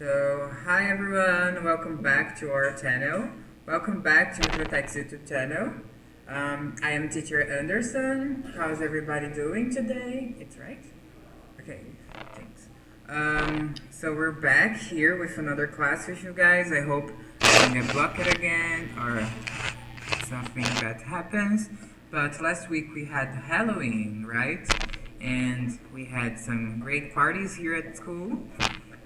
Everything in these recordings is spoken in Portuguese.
Hi everyone, welcome back to our channel. Welcome back to Bibliotex YouTube channel. I am teacher Anderson. How's everybody doing today? It's right? Okay, thanks. So we're back here with another class with you guys. I hope I don't get blocked again or something that happens. But last week we had Halloween, right? And we had some great parties here at school.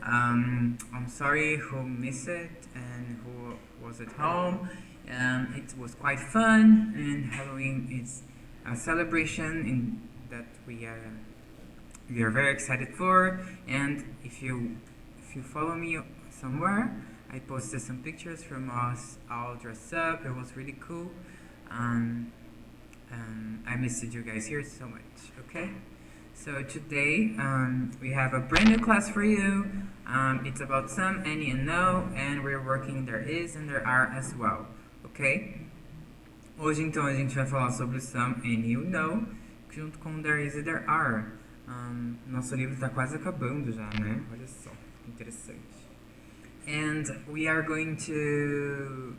I'm sorry who missed it and who was at home. It was quite fun, and Halloween is a celebration that we are very excited for. And if you follow me somewhere, I posted some pictures from us all dressed up. It was really cool. I missed you guys here so much. Okay. So today we have a brand new class for you. It's about some, any, and no, and we're working there is and there are as well, ok? Hoje então a gente vai falar sobre some, any e o no, junto com there is e there are. Nosso livro está quase acabando já, né? Olha só, que interessante. And we are going to...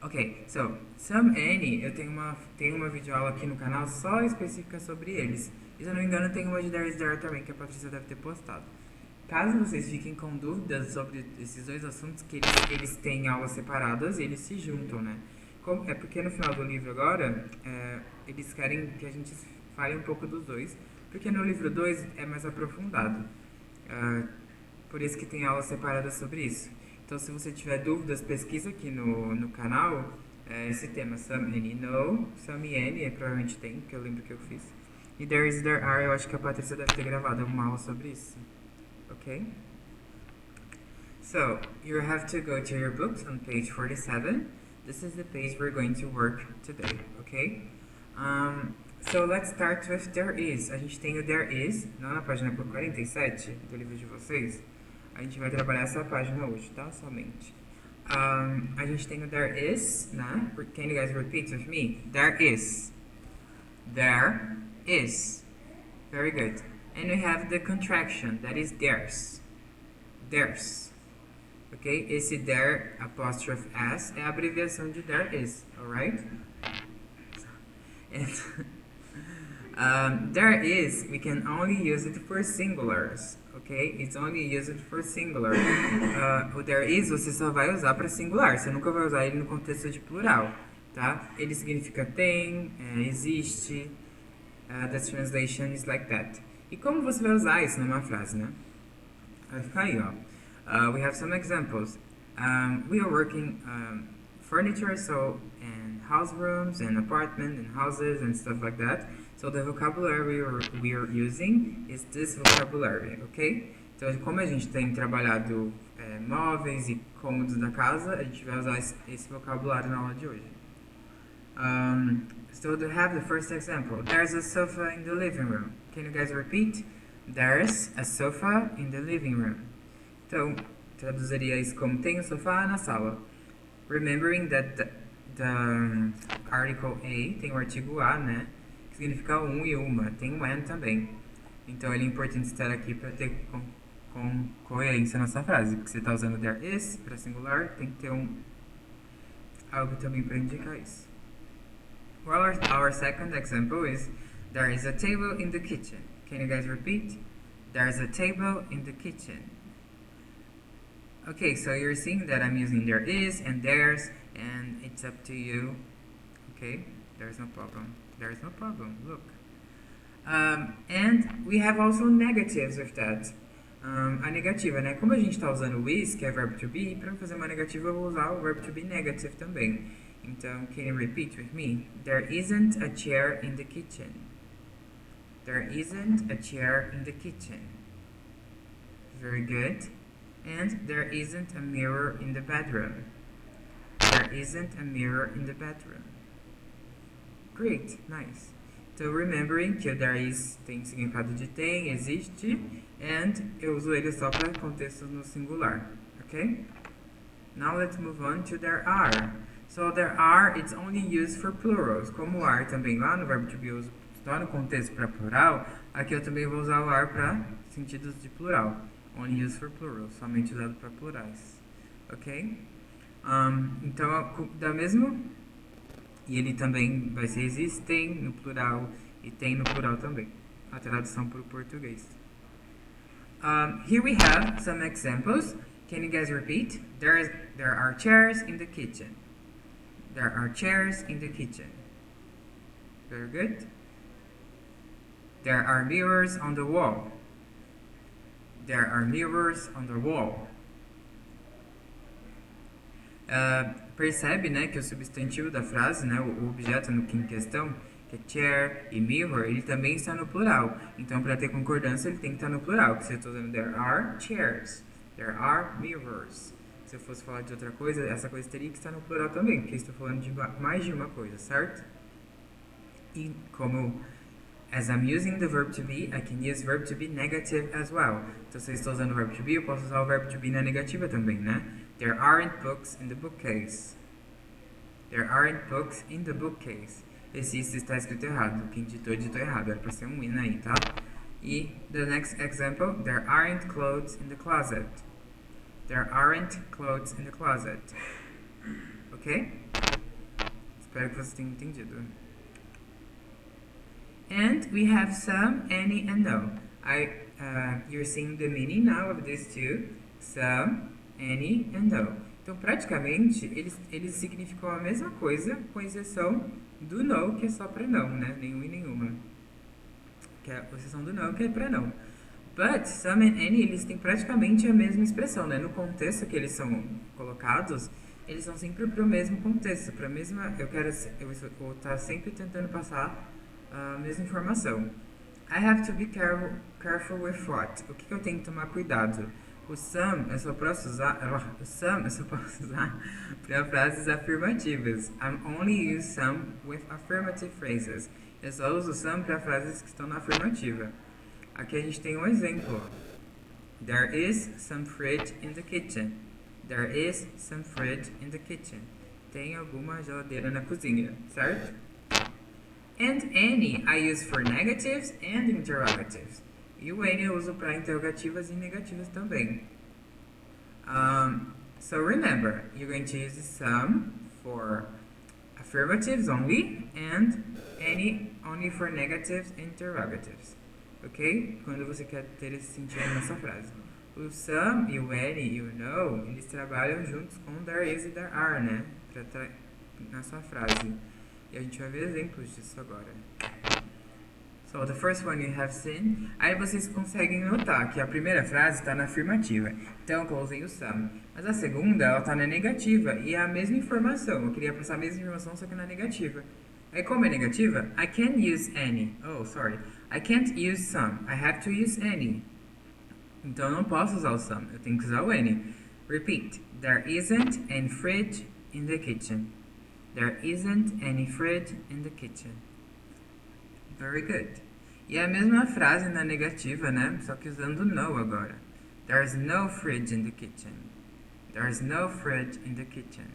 ok, so, some, any, eu tenho uma videoaula aqui no canal só específica sobre eles. E se eu não me engano, tem uma de there is there também, que a Patrícia deve ter postado. Caso vocês fiquem com dúvidas sobre esses dois assuntos, que eles têm aulas separadas e eles se juntam, né? É porque no final do livro agora, eles querem que a gente fale um pouco dos dois, porque no livro 2 é mais aprofundado. Por isso que tem aulas separadas sobre isso. Então, se você tiver dúvidas, pesquisa aqui no canal esse tema, some, any, no, some e any, provavelmente tem, que eu lembro que eu fiz. E there is, there are, eu acho que a Patrícia deve ter gravado uma aula sobre isso. Okay? So, you have to go to your books on page 47. This is the page we're going to work today, okay? So, let's start with there is. A gente tem o there is, não na página 47 do livro de vocês. A gente vai trabalhar essa página hoje, tá? Somente. A gente tem o there is, né? Can you guys repeat with me? There is. There is. Very good. And we have the contraction, that is theirs. Theirs. Ok? Esse there, apostrophe S, é a abreviação de there is, alright? And there is, we can only use it for singulars, ok? It's only used for singular. O there is você só vai usar para singular, você nunca vai usar ele no contexto de plural, tá? Ele significa tem, existe. The translation is like that. E como você vai usar isso numa frase, né? Vai ficar aí, ó. We have some examples. We are working furniture, so in house rooms and apartments and houses and stuff like that. So the vocabulary we are using is this vocabulary, ok? Então, como a gente tem trabalhado móveis e cômodos da casa, a gente vai usar esse vocabulário na aula de hoje. So to have the first example, there's a sofa in the living room. Can you guys repeat? There's a sofa in the living room. Então, traduziria isso como tem um sofá na sala. Remembering that the article A tem o artigo A, né? Que significa um e uma. Tem um and também. Então, ele é importante estar aqui para ter com coerência nessa frase. Porque você está usando there is para singular, tem que ter algo também para indicar isso. Well, our second example is there is a table in the kitchen. Can you guys repeat? There is a table in the kitchen. Okay, so you're seeing that I'm using there is and there's, and it's up to you. Okay, there's no problem. There's no problem. Look. And we have also negatives with that. A negativa, né? Como a gente está usando o is, que é verbo to be, para fazer uma negativa eu vou usar o verbo to be negative também. Então, can you repeat with me? There isn't a chair in the kitchen. There isn't a chair in the kitchen. Very good. And there isn't a mirror in the bedroom. There isn't a mirror in the bedroom. Great, nice. So remembering que o there is tem significado de tem, existe, and eu uso ele só para contextos no singular, ok? Now let's move on to there are. So there are, it's only used for plurals. Como o are também lá no verbo to be está no contexto para plural, aqui eu também vou usar o are para sentidos de plural. only used for plural, somente usado para plurais, ok? Então, dá mesmo, e ele também vai ser existem no plural e tem no plural também, a tradução para o português. Here we have some examples. Can you guys repeat? There are chairs in the kitchen. There are chairs in the kitchen. Very good. There are mirrors on the wall. There are mirrors on the wall. Percebe, né, que o substantivo da frase, né, o objeto em questão, que é chair e mirror, ele também está no plural. Então, para ter concordância, ele tem que estar no plural. Se eu estou dizendo there are chairs, there are mirrors. Se eu fosse falar de outra coisa, essa coisa teria que estar no plural também, porque eu estou falando de mais de uma coisa, certo? E como as I'm using the verb to be, I can use verb to be negative as well. Então, se eu estou usando o verb to be, eu posso usar o verb to be na negativa também, né? There aren't books in the bookcase. There aren't books in the bookcase. Esse está escrito errado. Quem ditou errado. Era para ser um in aí, tá? E the next example, there aren't clothes in the closet. There aren't clothes in the closet. Ok? Espero que vocês tenham entendido. And we have some, any, and no. You're seeing the meaning now of these two. Some, any, and no. Então, praticamente, eles significam a mesma coisa, com exceção do no, que é só para não, né? Nenhum e nenhuma. Que é a exceção do não, que é para não. But, some and any, eles têm praticamente a mesma expressão, né? No contexto que eles são colocados, eles são sempre para o mesmo contexto, para a mesma... Eu vou estar sempre tentando passar a mesma informação. I have to be careful with what? O que eu tenho que tomar cuidado? O some eu só posso usar para frases afirmativas. I'm only use some with affirmative phrases. Eu só uso some para frases que estão na afirmativa. Aqui a gente tem um exemplo. There is some fridge in the kitchen. There is some fridge in the kitchen. Tem alguma geladeira na cozinha, certo? And any I use for negatives and interrogatives. E o any eu uso para interrogativas e negativas também. So remember, you're going to use some for affirmatives only and any only for negatives and interrogatives. Ok? Quando você quer ter esse sentido nessa frase. O some e o any e o no, eles trabalham juntos com there is e there are, né? Na sua frase. E a gente vai ver exemplos disso agora. So, the first one you have seen. Aí vocês conseguem notar que a primeira frase está na afirmativa. Então, eu usei o some. Mas a segunda, ela está na negativa. E é a mesma informação. Eu queria passar a mesma informação, só que na negativa. Aí, como é negativa, I can't use any. Oh, sorry. I can't use some. I have to use any. Então, eu não posso usar o some. Eu tenho que usar o any. Repeat. There isn't any fridge in the kitchen. There isn't any fridge in the kitchen. Very good. E a mesma frase na negativa, né? Só que usando no agora. There's no fridge in the kitchen. There's no fridge in the kitchen.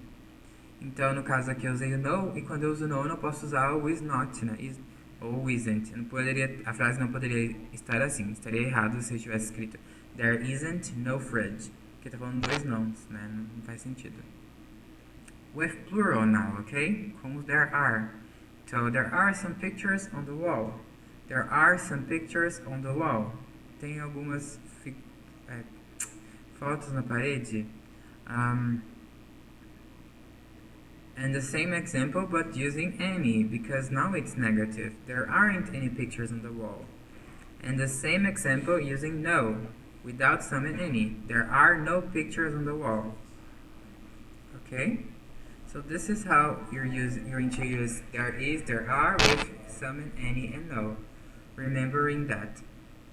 Então, no caso aqui, eu usei o no. E quando eu uso no, eu não posso usar o is not, né? Ou isn't. A frase não poderia estar assim. Estaria errado se eu tivesse escrito There isn't no fridge. Porque tá falando dois no's, né? Não faz sentido. With plural now, okay? Como there are. So, there are some pictures on the wall. There are some pictures on the wall. Tem algumas fotos na parede. And the same example, but using any, because now it's negative. There aren't any pictures on the wall. And the same example using no, without some and any. There are no pictures on the wall. Okay? So this is how you're going to use there is, there are with some and any and no. Remembering that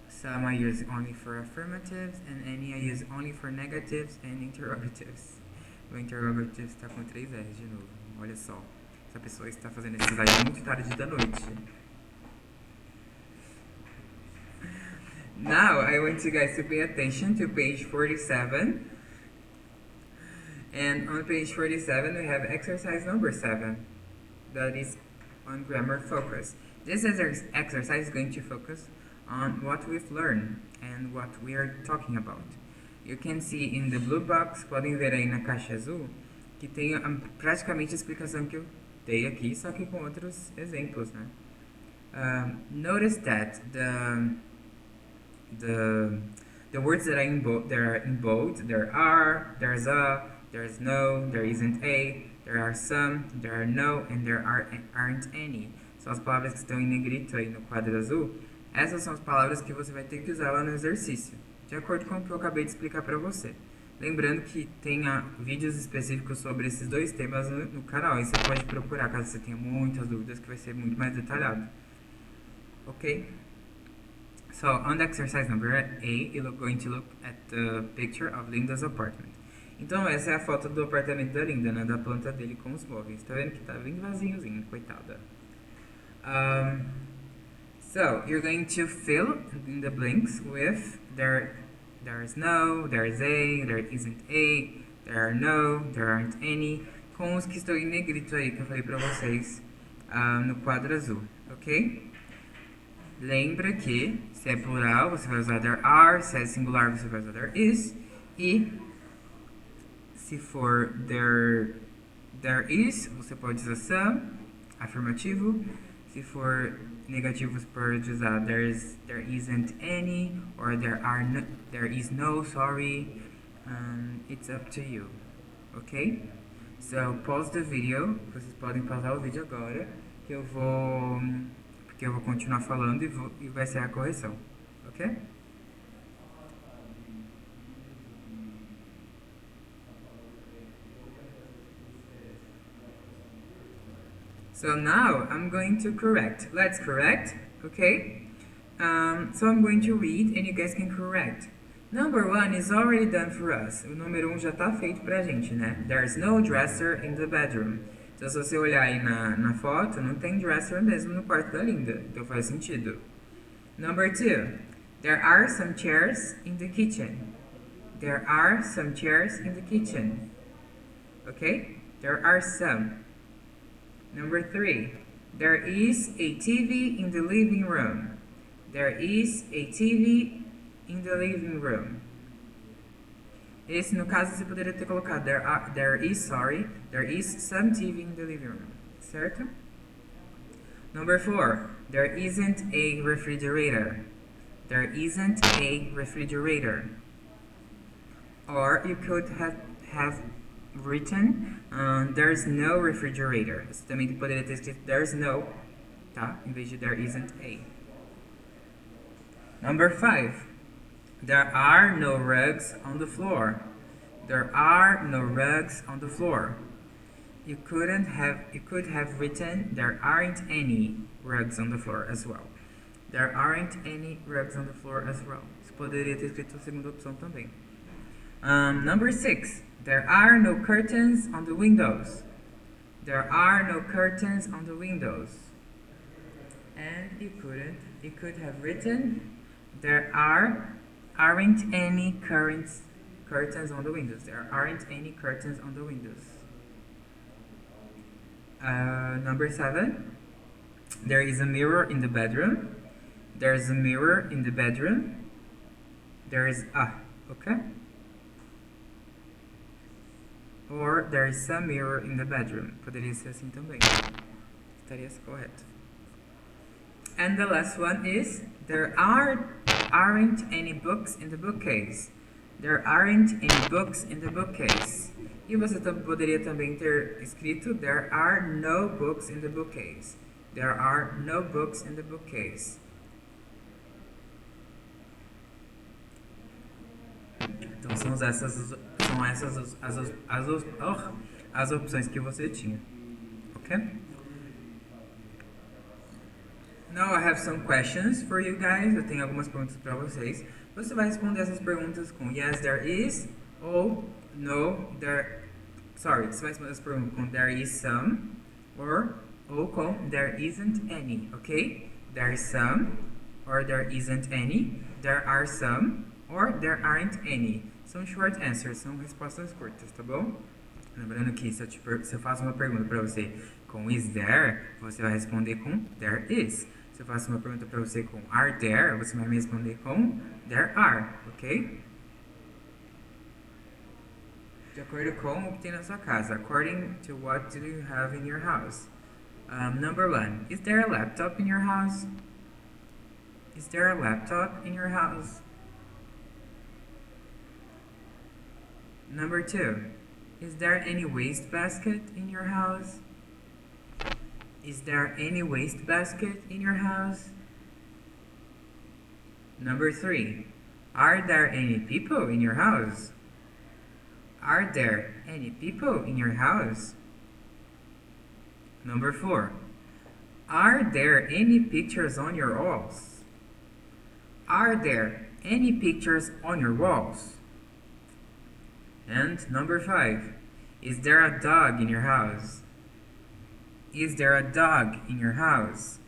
some I use only for affirmatives and any I use only for negatives and interrogatives. O interrogatives está com 3 R's de novo. Olha só. Essa pessoa está fazendo esse slide muito tarde da noite. Now I want you guys to pay attention to page 47. And on page 47, we have exercise number 7. That is on grammar focus. This exercise is going to focus on what we've learned and what we are talking about. You can see in the blue box, podem ver aí na caixa azul, que tem praticamente a explicação que eu dei aqui, só que com outros exemplos, né? Notice that the words that are in bold, there are, there's a, there's no, there isn't a, there are some, there are no, and there aren't any. São as palavras que estão em negrito aí no quadro azul. Essas são as palavras que você vai ter que usar lá no exercício, de acordo com o que eu acabei de explicar para você. Lembrando que tem vídeos específicos sobre esses dois temas no canal, e você pode procurar caso você tenha muitas dúvidas, que vai ser muito mais detalhado. Ok? So, on the exercise number A, you're going to look at the picture of Linda's apartment. Então, essa é a foto do apartamento da Linda, né? Da planta dele com os móveis. Tá vendo que tá bem vaziozinho, coitada. So, you're going to fill in the blanks with there's no, there's a, there isn't a, there are no, there aren't any, com os que estão em negrito aí, que eu falei pra vocês no quadro azul, ok? Lembra que, se é plural, você vai usar there are, se é singular, você vai usar there is, e se for there is, você pode usar some, afirmativo. Se for negativo, você pode usar there isn't any, or there is no, sorry. It's up to you, ok? So, pause the video, vocês podem pausar o vídeo agora, que eu vou continuar falando e vai ser a correção, ok? So now I'm going to correct. Let's correct, okay? So I'm going to read and you guys can correct. Number 1 is already done for us. O número 1 já tá feito pra gente, né? There's no dresser in the bedroom. Então, se você olhar aí na foto, não tem dresser mesmo no quarto da Linda. Então faz sentido. Number 2. There are some chairs in the kitchen. There are some chairs in the kitchen. Okay? There are some. Number 3. There is a TV in the living room. There is a TV in the living room. Esse, no caso, você poderia ter colocado there is some TV in the living room. Certo? Number 4. There isn't a refrigerator. There isn't a refrigerator. Or you could have written there's no refrigerator. Você também poderia ter escrito there's no, tá? Em vez de there isn't a. Number 5. There are no rugs on the floor. There are no rugs on the floor. You could have written there aren't any rugs on the floor as well. There aren't any rugs on the floor as well. Você poderia ter escrito a segunda opção também. Number 6. There are no curtains on the windows. There are no curtains on the windows. And you could have written there aren't any curtains on the windows. There aren't any curtains on the windows. Number 7. There is a mirror in the bedroom. There's a mirror in the bedroom. There is okay? Or there is some mirror in the bedroom. Poderia ser assim também. Estaria correto. And the last one is there aren't any books in the bookcase. There aren't any books in the bookcase. E você poderia também ter escrito there are no books in the bookcase. There are no books in the bookcase. Então são essas as opções que você tinha. Ok? Now I have some questions for you guys. Eu tenho algumas perguntas para vocês. Você vai responder essas perguntas com yes, there is, ou no, there. Sorry, você vai responder essas perguntas com there is some, ou com there isn't any, ok? There is some, or there isn't any. There are some, or there aren't any. São short answers, são respostas curtas, tá bom? Lembrando que se eu faço uma pergunta para você com is there, você vai responder com there is. Se eu faço uma pergunta para você com are there, você vai me responder com there are, ok? De acordo com o que tem na sua casa. According to what do you have in your house. Number 1. Is there a laptop in your house? Is there a laptop in your house? Number 2. Is there any waste basket in your house? Is there any waste basket in your house? Number 3. Are there any people in your house? Are there any people in your house? Number 4. Are there any pictures on your walls? Are there any pictures on your walls? And number 5. Is there a dog in your house? Is there a dog in your house?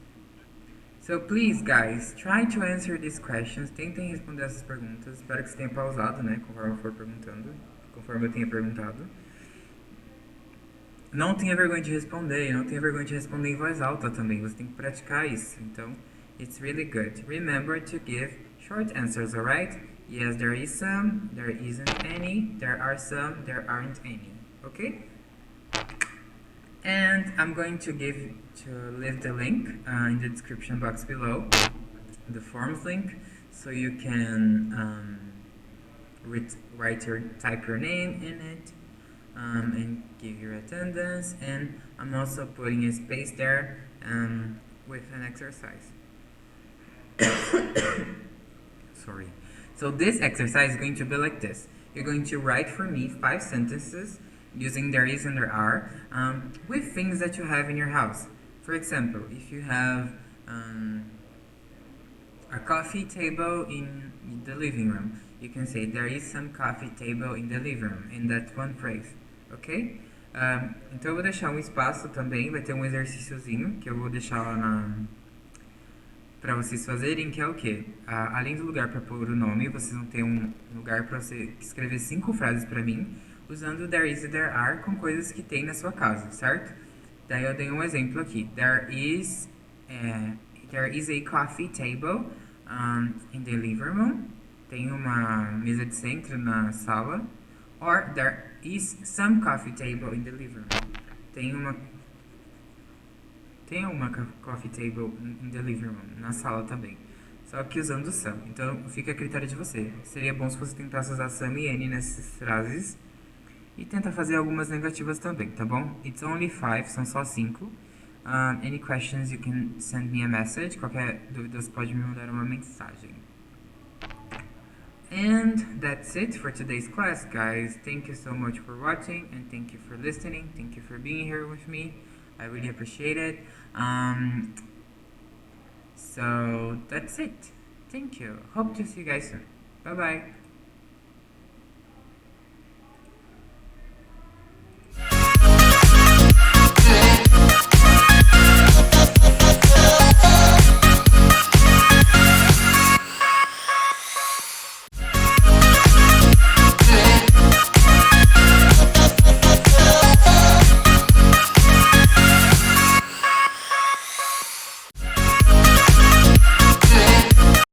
So please, guys, try to answer these questions. Tentem responder essas perguntas. Espero que você tenha pausado, né, conforme eu for perguntando, conforme eu tenha perguntado. Não tenha vergonha de responder, não tenha vergonha de responder em voz alta também. Você tem que praticar isso. Então, it's really good. Remember to give short answers, alright? Yes, there is some, there isn't any, there are some, there aren't any. Okay? And I'm going to leave the link in the description box below, the forms link, so you can type your name in it and give your attendance. And I'm also putting a space there with an exercise. Sorry. So this exercise is going to be like this. You're going to write for me 5 sentences using there is and there are with things that you have in your house. For example, if you have a coffee table in the living room, you can say there is some coffee table in the living room, in that one phrase, ok? Então eu vou deixar um espaço também, vai ter um exercíciozinho que eu vou deixar lá para vocês fazerem, que é o quê? Além do lugar para pôr o nome, vocês vão ter um lugar para você escrever 5 frases para mim, usando there is e there are com coisas que tem na sua casa, certo? Daí eu dei um exemplo aqui. There is a coffee table in the living room. Tem uma mesa de centro na sala. Or there is some coffee table in the living room. Tem uma coffee table in the living room, na sala também. Só que usando some. Então fica a critério de você. Seria bom se você tentasse usar some e any nessas frases. E tenta fazer algumas negativas também, tá bom? It's only 5, são só 5. Any questions, you can send me a message. Qualquer dúvida, você pode me mandar uma mensagem. And that's it for today's class, guys. Thank you so much for watching, and thank you for listening. Thank you for being here with me. I really appreciate it. So that's it. Thank you. Hope to see you guys soon. Bye-bye.